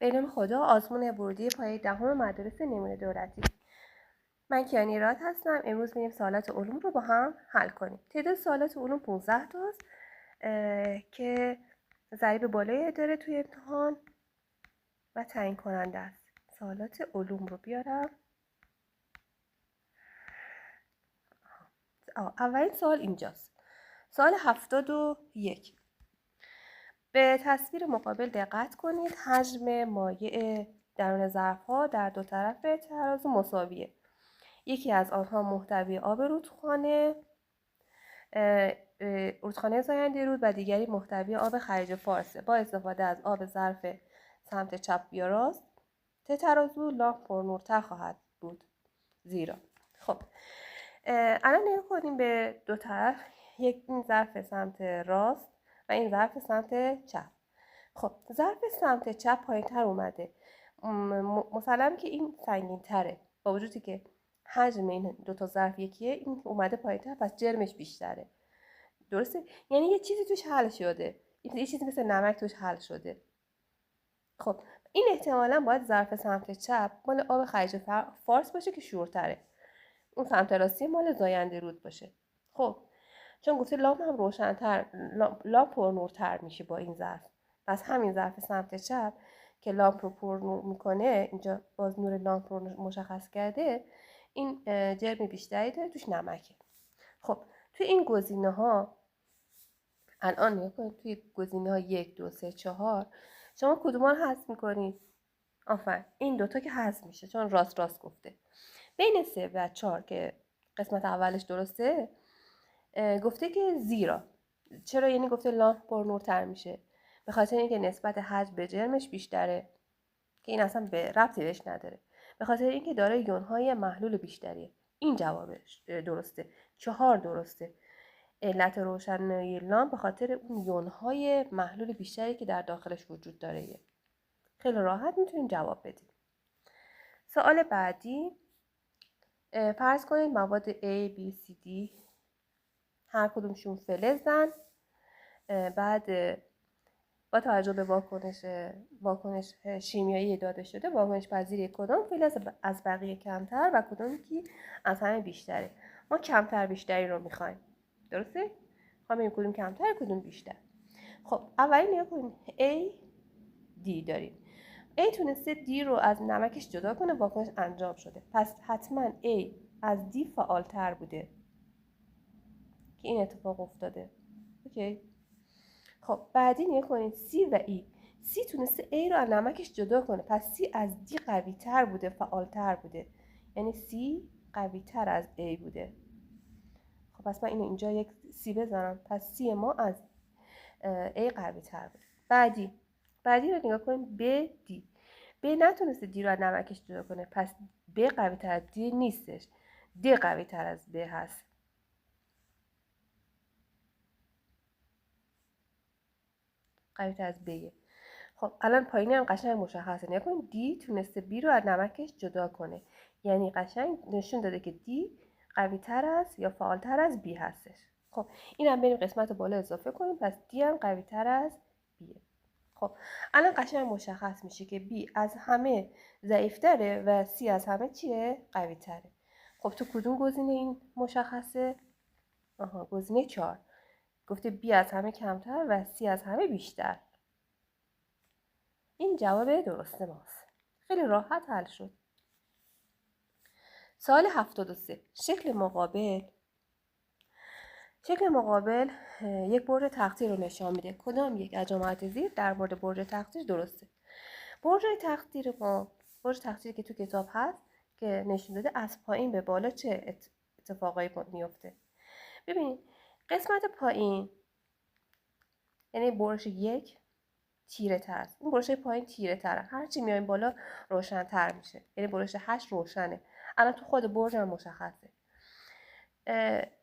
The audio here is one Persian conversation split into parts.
به نام خدا. آزمون ورودی پایه دهم مدارس نمونه دولتی. من کیانی راد هستم. امروز میریم سوالات علوم رو با هم حل کنیم. تعداد سوالات علوم 15 تاست که ضریب بالایی داره توی امتحان و تعیین کننده است. سوالات علوم رو بیارم. اولین سوال اینجاست. سوال 71. به تصویر مقابل دقت کنید. حجم مایع درون ظرف‌ها در دو طرف ترازو مساویه. یکی از آنها محتوی آب رودخانه زاینده رود و دیگری محتوی آب خلیج فارسه. با استفاده از آب ظرف سمت چپ یا راست ترازو لامپ پرنورتر خواهد بود زیرا. خب الان نگاه کنیم به دو طرف. این ظرف سمت راست و این ظرف سمت چپ. خب ظرف سمت چپ پایین تر اومده. مسلم که این سنگین تره، با وجودی که حجم این دوتا ظرف یکیه، این اومده پایین تر، پس جرمش بیشتره. درسته؟ یعنی یه چیزی توش حل شده، یه چیزی مثل نمک توش حل شده. خب این احتمالاً باید ظرف سمت چپ مال آب خلیج فارس باشه که شورتره. اون سمت راستی مال زاینده رود باشه. خب چون گفته لامپ هم روشن‌تر، لامپ پرنورتر میشه با این ظرف، پس همین ظرف سمت چپ که لامپ رو پرنور میکنه، اینجا باز نور لامپ رو مشخص کرده، این جرم بیشتری داره، توش نمکه. خب توی این گزینه ها الان نگاه کنید، توی گزینه ها 1 2 3 4 شما کدوم رو حذف میکنید؟ آفرین، این دوتا که حذف میشه چون راست گفته. بین 3 و 4 که قسمت اولش درسته، گفته که زیرا. چرا؟ یعنی گفته لامپ پرنورتر میشه به خاطر اینکه نسبت حجم به جرمش بیشتره، که این اصلا به ربطی بهش نداره، به خاطر اینکه داره یونهای محلول بیشتریه. این جوابش درسته. 4 درسته. علت روشنایی لامپ به خاطر اون یونهای محلول بیشتری که در داخلش وجود داره. خیلی راحت میتونیم جواب بدیم. سوال بعدی، فرض کنید مواد A, B, C, D هر کدومشون فلزن. بعد با توجه به واکنش شیمیایی داده شده، واکنش پذیری کدام فلز از بقیه کمتر و کدام که از همه بیشتره. ما کمتر بیشتری رو میخوایم. درسته؟ میخوایم کدوم کمتر کدوم بیشتر. خب اولین نگاه کنیم A D داریم. A تونسته D رو از نمکش جدا کنه، واکنش انجام شده، پس حتما A از D فعالتر بوده که این اتفاق افتاده. اوکی. خب بعدی نگاه کنید C و E. C تونسته A رو از نمکش جدا کنه، پس C از D قوی تر بوده، فعالتر بوده، یعنی C قوی تر از A بوده. خب پس من اینو اینجا یک C بزنم، پس C ما از A قوی تر بوده. بعدی رو نگاه کنید B D. B نتونسته D رو از نمکش جدا کنه، پس B قوی تر از D نیستش، D قوی تر از B هست. قوی تر از B. خب الان پایینی هم قشنگ مشخصه. نگاه کنید D تونسته B رو از نمکش جدا کنه، یعنی قشنگ نشون داده که D قوی تر از یا فعال تر از B هستش. خب اینم بریم قسمت بالا اضافه کنیم، پس D هم قوی تر از B. خب الان قشنگ مشخص میشه که B از همه ضعیفتره و C از همه چیه؟ قوی تره. خب تو کدوم گزینه این مشخصه؟ گزینه 4. گفته B از همه کمتر و C از همه بیشتر. این جواب درست ماست. خیلی راحت حل شد. سوال 73. شکل مقابل یک برج تقطیر رو نشان میده. کدام یک از جملات زیر در مورد برج تقطیر درسته؟ برج تقطیری که تو کتاب هست که نشون داده از پایین به بالا چه اتفاقایی میفته. ببینید قسمت پایین یعنی برج 1 تیره تر است. این برج پایین تیره تره. هرچی میایم بالا روشن تر میشه. یعنی برج 8 روشنه. الان تو خود برج هم مشخصه.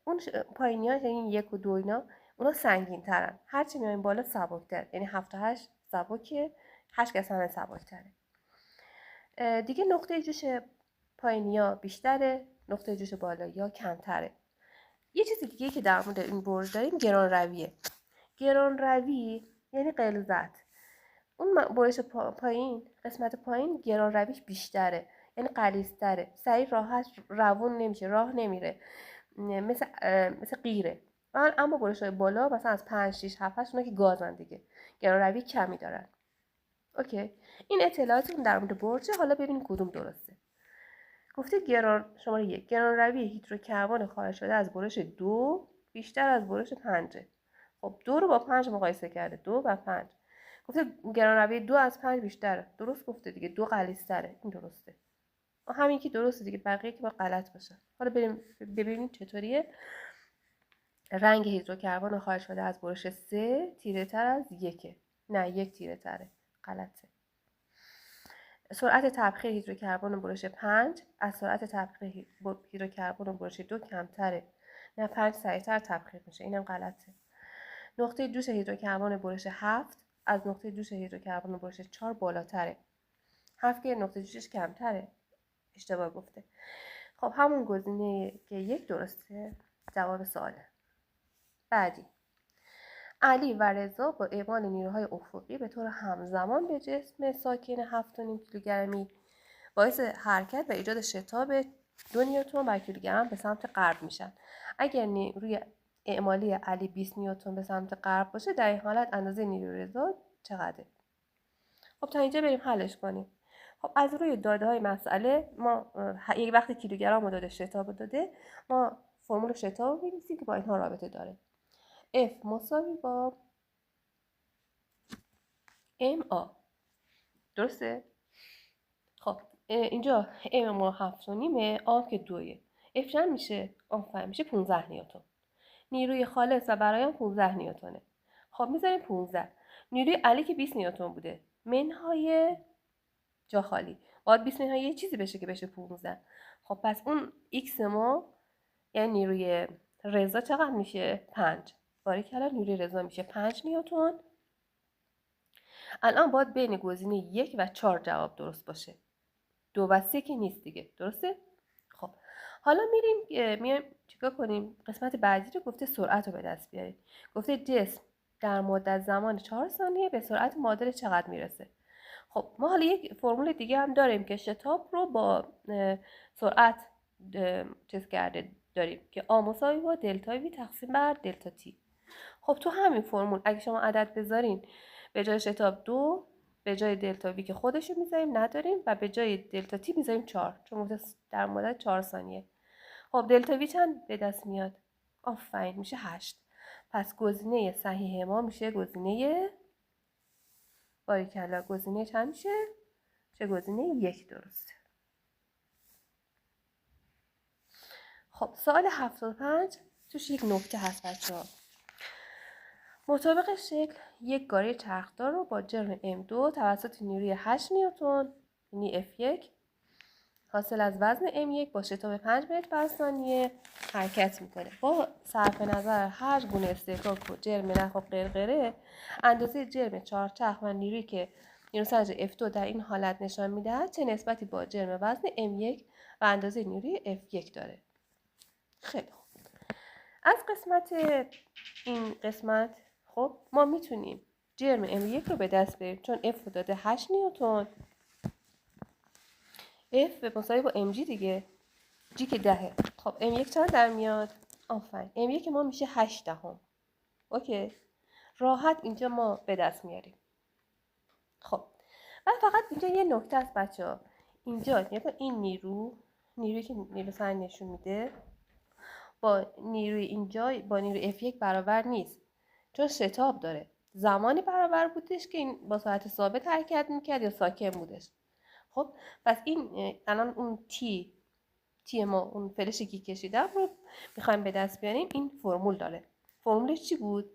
اون پایینی ها یعنی 1 و 2 اینا، اونا سنگین ترن. هرچی میایم بالا سبکتر. یعنی 7 و 8 سبکه، 8 که اصلا سبکتره. دیگه نقطه جوش پایینی ها بیشتره، نقطه جوش بالایی ها کمتره. یه چیز دیگه که در مورد این برج داریم گرانرویه. گرانروی یعنی غلظت. اون برش پایین، قسمت پایین گران رویش بیشتره، یعنی غلیظ‌تره، سریع راحت روون نمیشه، راه نمیره، مثل قیره. اما برش های بالا مثلا از 5 6 7 8 اونا که گازن دیگه، گران روی کمی دارن. اوکی، این اطلاعاتتون در مورد برج. حالا ببینیم کدوم درسته. گفته شماره 1 گران روی هیدروکربن خارج شده از برش 2 بیشتر از برش 5. خب 2 رو با 5 مقایسه کرده، 2 و 5. گفته گران روی 2 از 5 بیشتره. درست گفته دیگه، 2 غلیظ‌تره. این درسته. همین که درسته دیگه، بقیه که با غلط باشه. حالا بریم ببینیم چطوریه. رنگ هیدروکربن خارج شده از برش 3 تیره تر از 1. نه، 1 تیره تره. غلطه. سرعت تبخیر هیدروکربن برش 5 از سرعت تبخیر هیدروکربن برش 2 کمتره. نه، 5 سریعتر تبخیر میشه. اینم غلطه. نقطه جوش هیدروکربن برش 7 از نقطه جوش هیدروکربن برش 4 بالاتره. 7 که نقطه جوشش کمتره. اشتباه گفته. خب همون گزینه که 1 درسته، جواب سواله. بعدی، علی و رضا با اعمال نیروهای افقی به طور همزمان به جسم ساکن 7.5 کیلوگرمی باعث حرکت و ایجاد شتاب 2 نیوتن بر کیلوگرم به سمت غرب میشن. اگر نیروی اعمالی علی 20 نیوتن به سمت غرب باشه، در این حالت اندازه نیروی رضا چقدره؟ خب تا اینجا بریم حلش کنیم. خب از روی داده های مسئله ما یک وقتی کیلوگرم رو داده، شتاب داده، ما فرمول شتاب رو می‌نویسیم که با اینها رابطه داره. F مساوی با MA. درسته؟ خب اینجا M ما 7.5، A که 2. F چند میشه؟ آفرین، میشه 15 نیوتن. نیروی خالص و برایم 15 نیوتنه. خب میذاریم 15. نیروی علی که 20 نیوتن بوده، منهای جا خالی، باید 20 منهای یه چیزی بشه که بشه 15. خب پس اون X ما، یعنی نیروی رضا چقدر میشه؟ 5. باریکلا، نیروی رضا میشه 5 نیوتن. الان باید بین گزینه 1 و 4 جواب درست باشه. 2 و 3 که نیست دیگه. درسته؟ خب حالا میایم چیکار کنیم؟ قسمت بعدی رو گفته سرعت رو به دست بیارید. گفته جسم در مدت زمان 4 ثانیه به سرعت معادل چقدر میرسه. خب ما حالا یک فرمول دیگه هم داریم که شتاب رو با سرعت چیز کرده داریم که آ مساوی با دلتا وی تقسیم بر دلتا تی. خب تو همین فرمول اگه شما عدد بذارین، به جای شتاب 2 به جای دلتا وی که خودشو میذاریم نداریم و به جای دلتا تی میذاریم 4، چون در مدت 4 ثانیه. خب دلتا وی چند به دست میاد؟ آفرین، میشه 8. پس گزینه صحیح ما میشه گزینه، باریکلا، گزینه چند میشه؟ چه گزینه 1 درسته. خب سوال 75 توش یک نکته هست بچه‌ها. مطابق شکل یک گاری چرخدار رو با جرم M2 توسط نیروی 8 نیوتن یعنی F1 حاصل از وزن M1 با شتاب 5 متر بر ثانیه حرکت میکنه. با صرف نظر هر گونه استحکاک و جرم نخ و غرغره، اندازه جرم چهارچرخ و نیرویی که نیروسنج F2 در این حالت نشان میدهد چه نسبتی با جرم وزن M1 و اندازه نیروی F1 داره. خیلی خوب. از این قسمت خب ما میتونیم جرم M1 رو به دست بیاریم، چون F رو داده 8 نیوتن. F به مساوی با mg دیگه، g که 10. خب M1 چند در میاد؟ آفرین، M1 ما میشه 8 دهم. اوکی، راحت اینجا ما به دست میاریم. خب من فقط اینجا یه نکته است بچه‌ها. اینجا این نیرویی که نیروسنج نشون میده با نیروی اینجا با نیروی F1 برابر نیست، چون شتاب داره. زمانی برابر بودش که این با سرعت ثابت حرکت میکرد یا ساکن بودش. خب پس این الان اون تی ما، اون فلشی که کشیدم رو میخوایم به دست بیاریم. این فرمول داره. فرمولش چی بود؟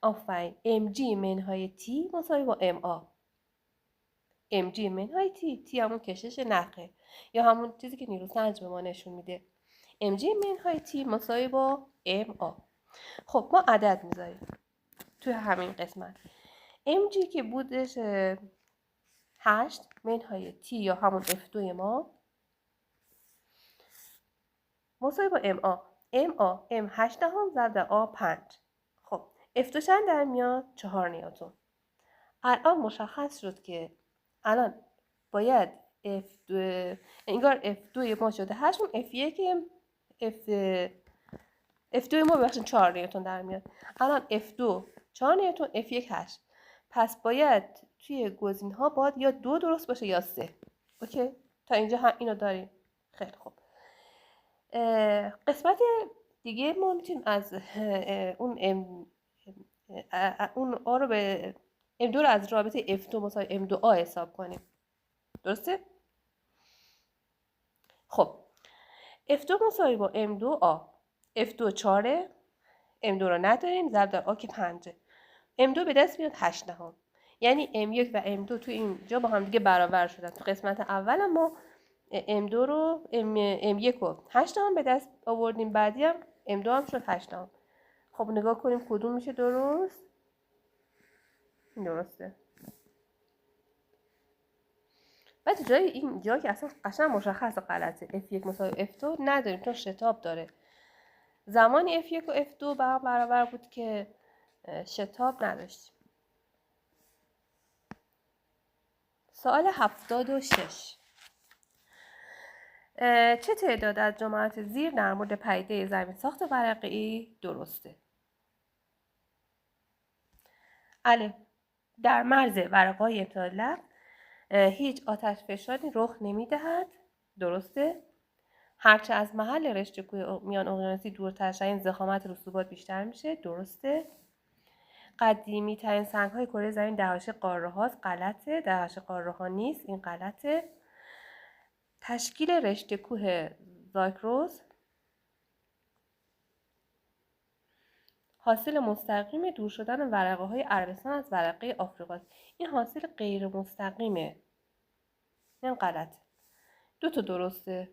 آفرین، mg منهای تی مساوی با ma. mg منهای تی همون کشش نخه یا همون چیزی که نیروسنج به ما نشون میده. mg منهای تی مساوی با ma. خب ما عدد میذاریم توی همین قسمت. mg که بودش 8 منهای تی یا همون F2 ما مساوی با ma. m 8 دهم ضرب a 5. خب F2 چند در میاد؟ 4 نیوتن. الان مشخص شد که الان باید F2 انگار F2 ما شده 8 اون F1 F2 ما ببخشید 4 نیوتن در میاد. الان F2 4 نیوتن، F1 8. پس باید توی گزینه ها باید یا 2 درست باشه یا 3. اوکی؟ تا اینجا هم اینو داریم. خیلی خوب. قسمت دیگه ما میتونیم از اون آ رو به M2 رو از رابطه F2 مساوی M2A حساب کنیم. درسته؟ خب F2 مساوی با M2A. F2 4، M2 رو نداریم، ضرب در A که 5. M2 به دست میاد 8 دهم. یعنی M1 و M2 تو اینجا با هم دیگه برابر شدن. تو قسمت اول ما M2 رو M1 رو 8 دهم به دست آوردیم، بعدی هم M2 هم شد 8 دهم. خب نگاه کنیم کدوم میشه درست. این درسته. بعد تو جای اینجا که اصلا قشنگ مشخص غلطه، F1 مساوی F2 نداریم چون شتاب داره. زمانی F1 و F2 با هم برابر بود که شتاب نداشتیم. سوال 76. چه تعداد از جملات زیر در مورد پدیده زمین ساخت ورقه‌ای درسته؟ الف، در مرز ورقه‌های ابتدایی هیچ آتش فشانی رخ نمی‌دهد. درسته؟ هرچه از محل رشته کوه میان اقیانوسی دورتر شدن ضخامت رسوبات بیشتر میشه. درسته؟ قدیمی ترین سنگ‌های کره زمین در حاشیه قاره هاست. غلطه. در حاشیه قاره ها نیست، این غلطه. تشکیل رشته کوه زاگرس حاصل مستقیم دور شدن ورقه های عربستان از ورقه آفریقاست. این حاصل غیر مستقیمه. این غلطه. 2 تا درسته.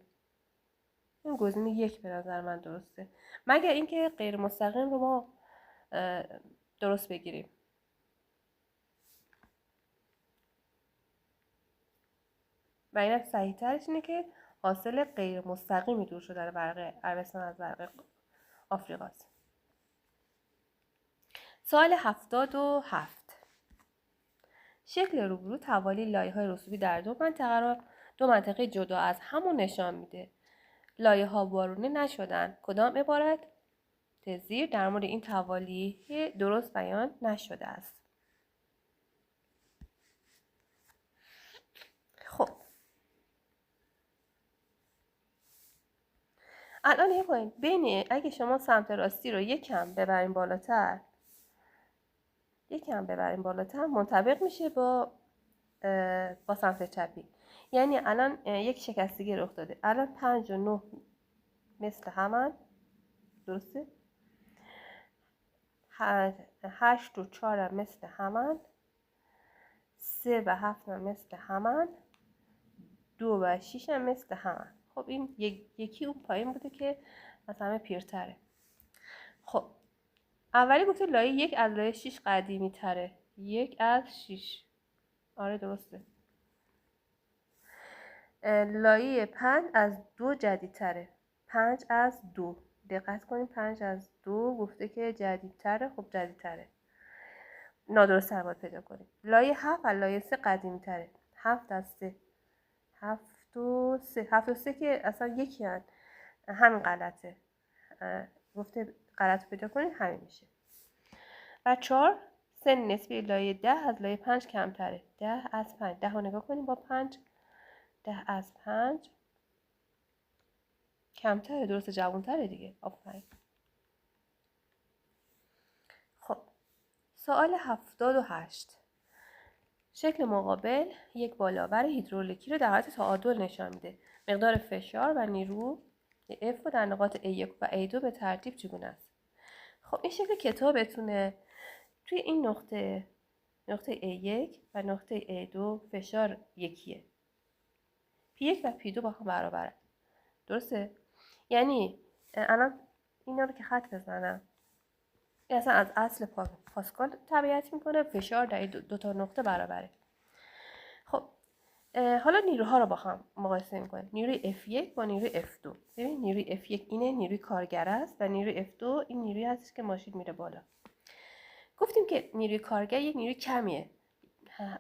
این گزینه 1 به نظر من درسته، مگر اینکه غیر مستقیم رو ما درست بگیریم. و این صحیح ترش اینه که حاصل غیر مستقیمی دور شدن ورقه عربستان از ورقه آفریقاست. سوال 77. شکل روبرو توالی لایه‌های رسوبی در دو منطقه جدا از همون نشان میده. لایه‌ها وارونه نشدن. کدام عبارت زیر در مورد این توالی درست بیان نشده است؟ خب الان یه پایین بین اگه شما سمت راستی رو یکم ببرین بالاتر منطبق میشه با سمت چپی. یعنی الان یک شکستگی رخ داده. الان 5 و 9 مثل همان. درسته؟ 8 و 4 هم مثل همان. 3 و 7 هم مثل همان. 2 و 6 هم مثل همان. خب این یکی اون پایین بوده که از همه پیرتره. خب اولی گفته لایه 1 از لایه 6 قدیمی تره. 1 از 6. آره درسته. لایه 5 از 2 جدیدتره. 5 از 2. دقت کنیم 5 از 2 گفته که جدیدتره. خب جدیدتره. نادرست باید پیدا کنیم. لایه 7 از لایه 3 قدیمی تره. 7 از 3. 7 و 3 که اصلا یکی هست. همین غلطه. گفته غلط پیدا کنیم همین میشه. و 4 سن نسبی لایه 10 از لایه 5 کمتره. 10 از 5. 10 رو نگاه کنیم با 5. 10 از 5 کمتره. درسته جوانتره دیگه. آفرین. خب سوال 78. شکل مقابل یک بالاور هیدرولیکی رو در حالت تعادل نشان میده. مقدار فشار و نیرو F در نقاط A1 و A2 به ترتیب چگونه است؟ خب این شکل کتابتونه. توی این نقطه A1 و نقطه A2 فشار یکیه. P1 و P2 با هم برابره. درسته؟ یعنی الان اینا رو که خط بزنم، این اصلا از اصل پاسکال تبعیت میکنه. فشار در این دو تا نقطه برابره. خب حالا نیروها رو با هم مقایسه میکنیم. نیروی F1 با نیروی F2. ببین نیروی F1 اینه، نیروی کارگر است، و نیروی F2 این نیروی هستش که ماشین میره بالا. گفتیم که نیروی کارگر یک نیروی کمیه.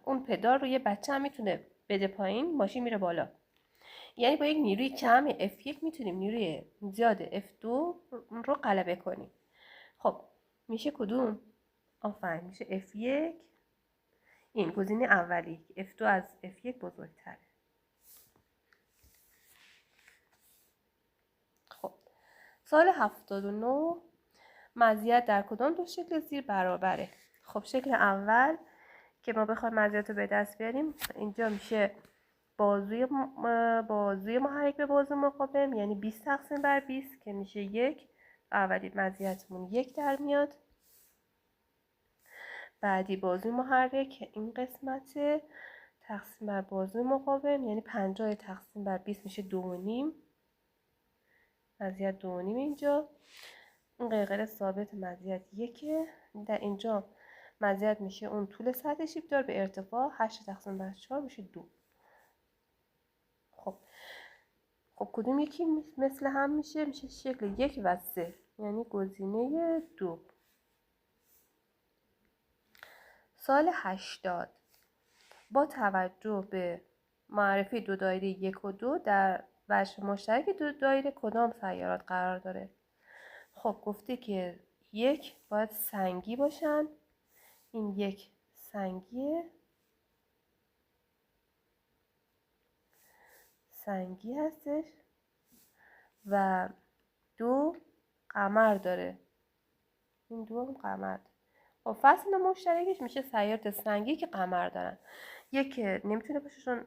اون پدال رو یه بچه هم میتونه بده پایین، ماشین میره بالا. یعنی با یک نیروی کم F1 میتونیم نیروی زیاد F2 رو غلبه کنیم. خب میشه کدوم؟ آفرین، میشه F1. این گزینه اولی، F2 از F1 بزرگتره. خب سال 79 مزیت در کدام دو شکل زیر برابره؟ خب شکل اول که ما بخوایم مزیت رو به دست بیاریم، اینجا میشه بازوی محرک به بازو مقاوم، یعنی 20 تقسیم بر 20 که میشه 1. اولی مزیتمون 1 در میاد. بعدی بازوی محرک این قسمت تقسیم بر بازوی مقاوم، یعنی 50 تقسیم بر 20 میشه 2.5. مزیت 2.5 اینجا. این قرقره ثابت مزیت 1. در اینجا مزیت میشه اون طول سطح شیبدار به ارتفاع 8 تقسیم بر 4 میشه 2. خب کدوم یکی مثل هم میشه؟ میشه شکل 1 و 3، یعنی گزینه 2. سال 80 با توجه به معرفی دو دایره 1 و 2 در وجه مشترک دو دایره کدام سیارات قرار داره؟ خب گفته که 1 باید سنگی باشن، این 1 سنگی هستش و 2 قمر داره، این 2 هم قمر داره. خب فصل مشترکش میشه سیارات سنگی که قمر دارن. یک نمیتونه باشه چون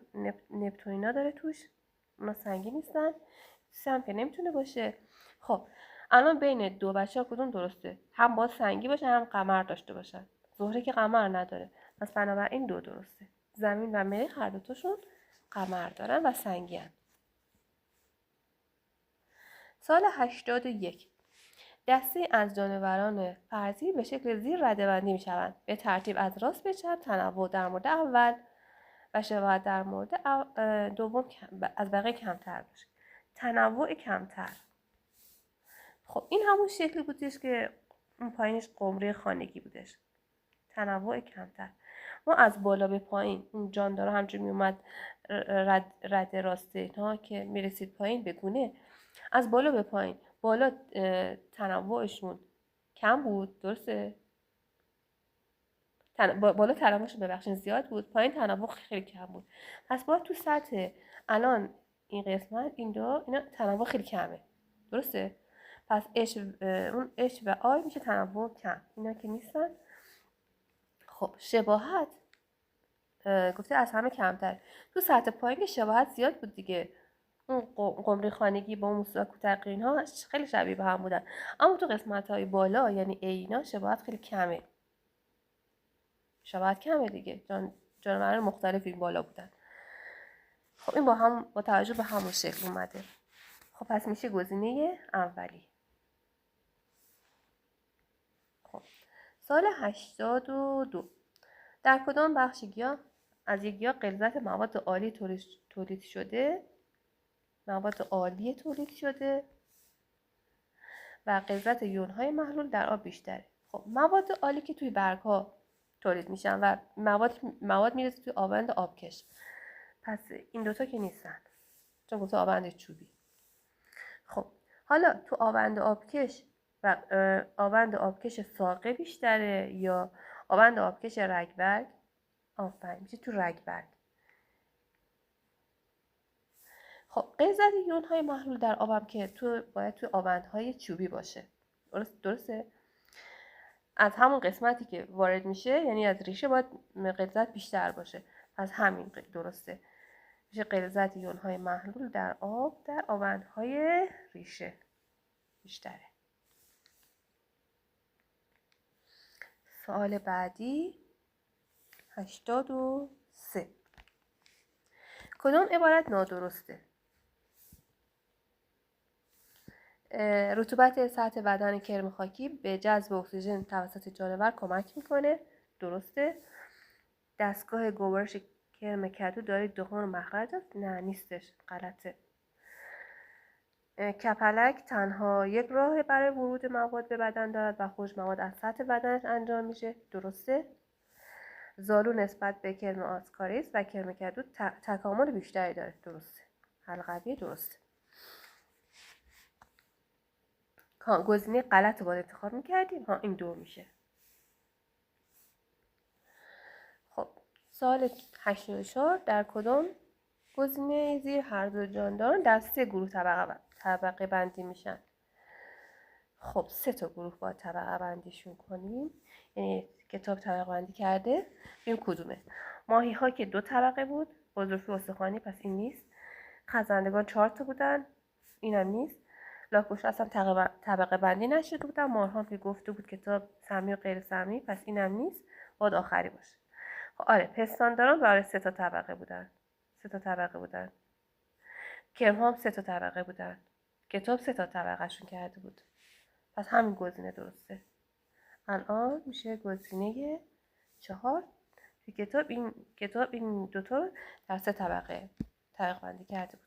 نپتونینا داره توش، اونا سنگی نیستن. سم که نمیتونه باشه. خب الان بین دو بچه کدوم درسته؟ هم باید سنگی باشه هم قمر داشته باشن. زهره که قمر نداره، پس بنابراین 2 درسته. زمین و مریخ هر دوتاشون قمر دارن و سنگی هن. سال 81 دسته از جانوران فرضی به شکل زیر رده‌بندی می‌شوند. به ترتیب از راست به چپ. تنوع در مورد اول و شباهت در مورد دوم از بقیه کمتر باشه. تنوع کمتر. خب این همون شکلی بودش که اون پایینش قمری خانگی بودش. تنوع کمتر. ما از بالا به پایین اون جاندارا همجوری میومد رد راسته اینا که میرسید پایین به گونه، از بالا به پایین، بالا تنوعشون کم بود، درسته؟ بالا تنوعشون ببخشید زیاد بود، پایین تنوع خیلی کم بود. پس باید تو سطح الان این قسمت اینا تنوع خیلی کمه، درسته؟ پس اون H و I میشه تنوع کم، اینا که نیستن. خب شباهت گفته از همه کمتر. تو سطح پایین شباهت زیاد بود دیگه، اون قمری خانگی با موسی کوتقین ها خیلی شبیه به هم بودن، اما تو قسمت های بالا یعنی اینا شباهت خیلی کمه. شباهت کمه دیگه، جانوران مختلفی بالا بودن. خب این با توجه به همون شکل اومده. خب پس میشه گزینه اولی. خب سال 82 در کدام بخش گیاه از یک گیاه غلظت مواد عالی تولید شده و غلظت یونهای محلول در آب بیشتره؟ خب مواد عالی که توی برگ‌ها تولید میشن و مواد میرسه توی آبند آبکش، پس این دوتا که نیستن چون گفته آبند چوبی. خب حالا تو آبند آبکش و آبند آبکش ساقه بیشتره یا آبند آبکش رگبرگ؟ آفرین، میشه تو رگبرگ. خب غلظت یونهای محلول در آبم که باید توی آبندهای چوبی باشه، درسته؟ از همون قسمتی که وارد میشه، یعنی از ریشه باید غلظت بیشتر باشه، پس همین درسته، میشه غلظت یونهای محلول در آب در آبندهای ریشه بیشتره. سوال بعدی 83 کدام عبارت نادرسته؟ رطوبت سطح بدن کرم خاکی به جذب اکسیژن توسط جانور کمک میکنه، درسته. دستگاه گوارش کرم کدو داره دهان مخرج است؟ نه نیستش، غلطه. کپلک تنها یک راه برای ورود مواد به بدن دارد و خروج مواد از سطح بدنش انجام میشه، درسته. زالو نسبت به کرم آسکاریس و کرم کدو تکامل بیشتری داره. درسته. حل قبلی درسته. گزینه غلط رو باید انتخاب میکردیم. این 2 میشه. خب سوال 84 در کدام گزینه زیر هر دو جانداران در 3 گروه طبقه بندی میشن؟ خب 3 تا گروه باید طبقه بندیشون کنیم. یعنی کتاب طبقه بندی کرده. این کدومه؟ ماهی ها که 2 طبقه بود، بزرگی استخوانی، پس این نیست. خزندگان 4 تا بودن، اینم نیست. لاک‌پشت اصلا طبقه بندی نشده بودن. مارها که گفته بود کتاب سمی و غیر سمی، پس اینم نیست. باید آخری باشه. خب آره، پستانداران برای 3 تا طبقه بودن. 3 تا طبقه بودن. کرم‌ها هم 3 تا طبقه بودن. کتاب 3 تا طبقهشون کرده بود. پس همین گزینه درسته. الان میشه گزینه 4 که کتاب این 2 تا در 3 طبقه بندی کرده بود.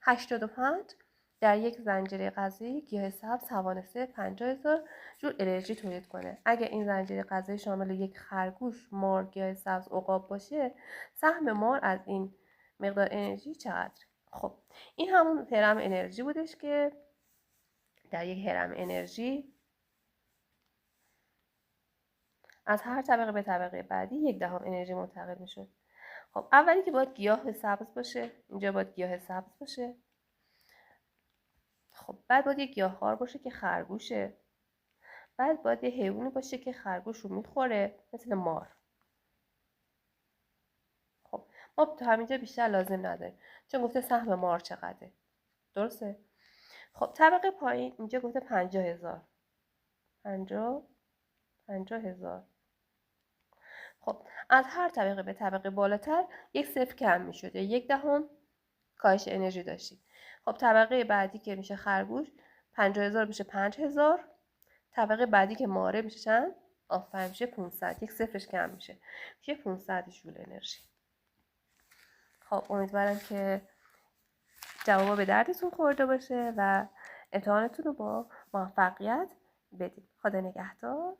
85 در یک زنجیره غذایی گیاه سبز توانسته 50,000 جول انرژی تولید کنه. اگر این زنجیره غذایی شامل یک خرگوش، مار، گیاه سبز، عقاب باشه، سهم مار از این مقدار انرژی چقدر؟ خب این همون هرم انرژی بودش که در یک هرم انرژی از هر طبقه به طبقه بعدی 1/10 انرژی منتقل میشد. خب اولی که باید گیاه سبز باشه، اینجا باید گیاه سبز باشه. خب بعد باید یک گیاهخوار باشه که خرگوشه. بعد باید یه حیوانی باشه که خرگوش رو میخوره، مثل مار. خب ما تا همینجا بیشتر لازم نداریم چون گفته سهم مار چقدره. درسته؟ خب طبقه پایین اینجا گفته 50,000. 50,000. خب از هر طبقه به طبقه بالاتر 1 صفر کم میشد، یا 1/10 کاهش انرژی داشتید. خب طبقه بعدی که میشه خرگوش 50,000 میشه 5,000. طبقه بعدی که ماره میشه چند؟ آفرین، میشه 500. 1 صفرش کم میشه 500 جول انرژی. خب امیدوارم که جوابا به دردتون خورده باشه و امتحانتون رو با موفقیت بدید. خدا نگهدار.